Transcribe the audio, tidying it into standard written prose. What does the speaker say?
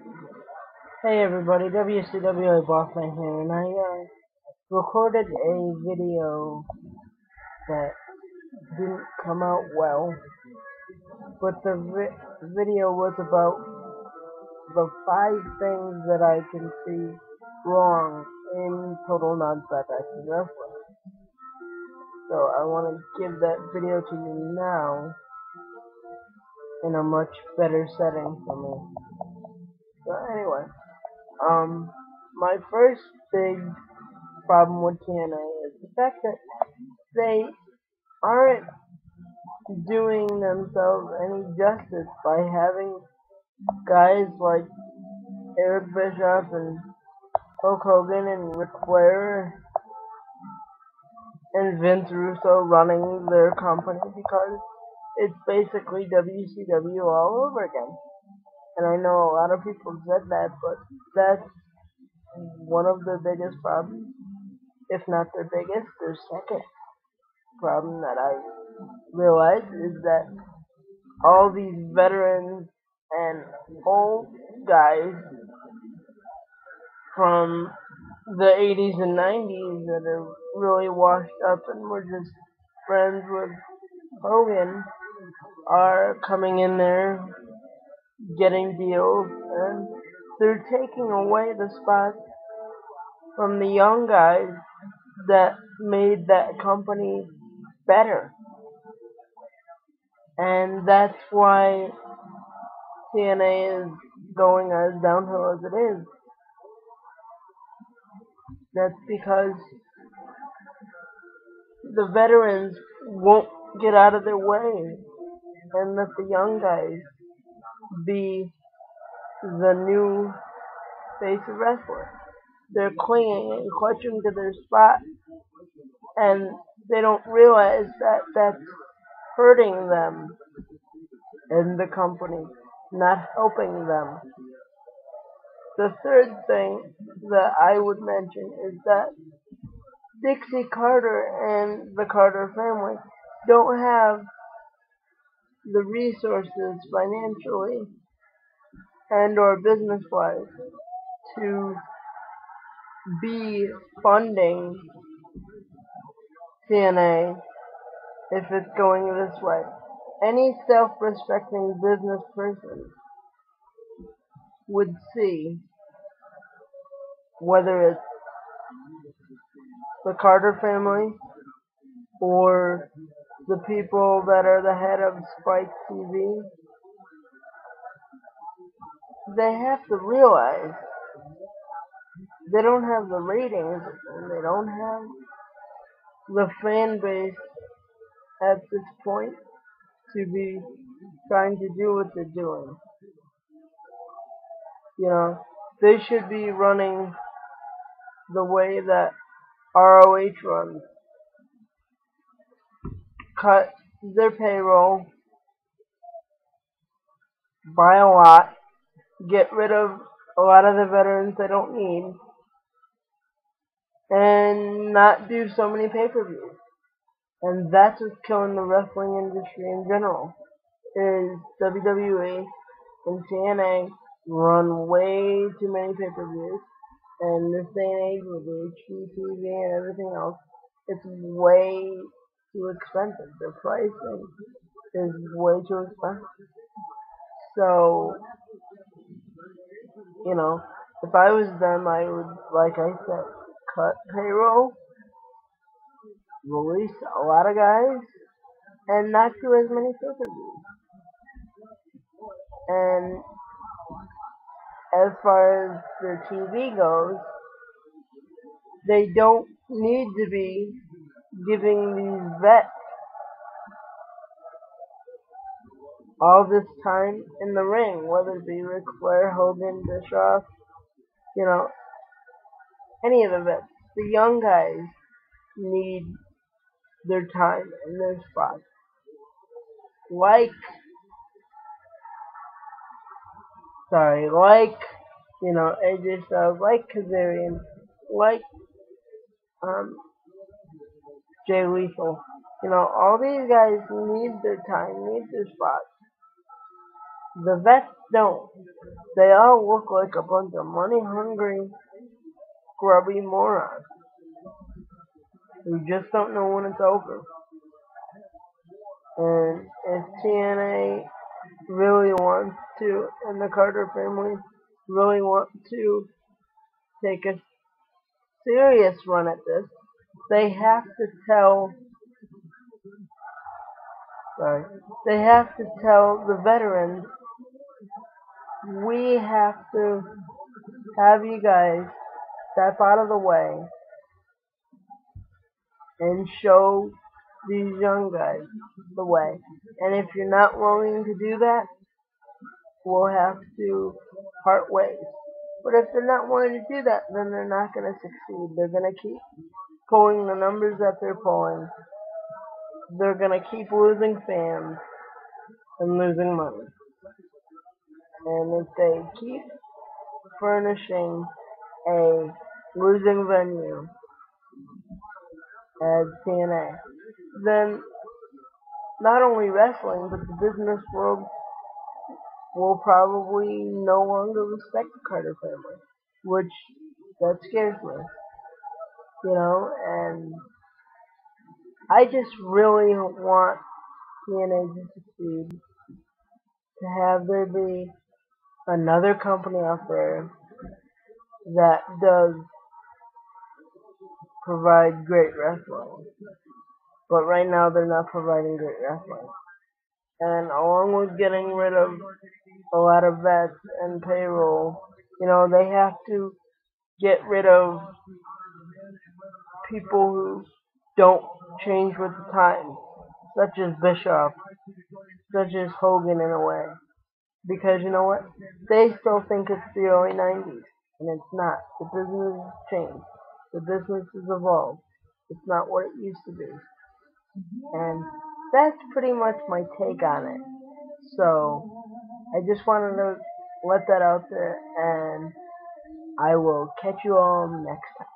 Hey everybody, WCWA Bossman here, and I recorded a video that didn't come out well, but the video was about the 5 things that I can see wrong in total non-stop action wrestling. So I want to give that video to you now in a much better setting for me. So anyway, my first big problem with TNA is the fact that they aren't doing themselves any justice by having guys like Eric Bischoff and Hulk Hogan and Ric Flair and Vince Russo running their company, because it's basically WCW all over again. And I know a lot of people said that, but that's one of their biggest problems, if not their biggest. Their second problem that I realize is that all these veterans and old guys from the 80s and 90s that are really washed up and were just friends with Hogan are coming in there getting deals, and they're taking away the spot from the young guys that made that company better. And that's why TNA is going as downhill as it is. That's because the veterans won't get out of their way and let the young guys be the new face of wrestling. They're clinging and clutching to their spot, and they don't realize that that's hurting them and the company, not helping them. The third thing that I would mention is that Dixie Carter and the Carter family don't have the resources financially and or business-wise to be funding TNA if it's going this way. Any self-respecting business person would see, whether it's the Carter family or the people that are the head of Spike TV, they have to realize they don't have the ratings and they don't have the fan base at this point to be trying to do what they're doing. You know, they should be running the way that ROH runs. Cut their payroll by a lot, get rid of a lot of the veterans they don't need, and not do so many pay-per-views. And that's what's killing the wrestling industry in general, is WWE and TNA run way too many pay-per-views. And this day and age with HDTV and everything else, it's way too expensive. The pricing is way too expensive. So, you know, if I was them, I would, like I said, cut payroll, release a lot of guys, and not do as many pay-per-views. And as far as their TV goes, they don't need to be giving these vets all this time in the ring, whether it be Ric Flair, Hogan, Bischoff, you know, any of the vets. The young guys need their time and their spots. Like, you know, AJ Styles, like Kazarian, like Jay Lethal. You know, all these guys need their time, need their spots. The vets don't. They all look like a bunch of money-hungry, grubby morons who just don't know when it's over. And if TNA really wants to, and the Carter family really want to take a serious run at this, they have to tell, the veterans, we have to have you guys step out of the way and show these young guys the way. And if you're not willing to do that, we'll have to part ways. But if they're not willing to do that, then they're not going to succeed. They're going to keep pulling the numbers that they're pulling. They're going to keep losing fans and losing money. And if they keep furnishing a losing venue as TNA, then not only wrestling, but the business world will probably no longer respect the Carter family, which that scares me, and I just really want TNA to succeed, to have there be another company out there that does provide great wrestling. But right now they're not providing great wrestling. And along with getting rid of a lot of vets and payroll, they have to get rid of people who don't change with the times, such as Bischoff, such as Hogan in a way. Because you know what? They still think it's the early 90s, and it's not. The business has changed. The business has evolved. It's not what it used to be. And that's pretty much my take on it. So, I just wanted to let that out there, and I will catch you all next time.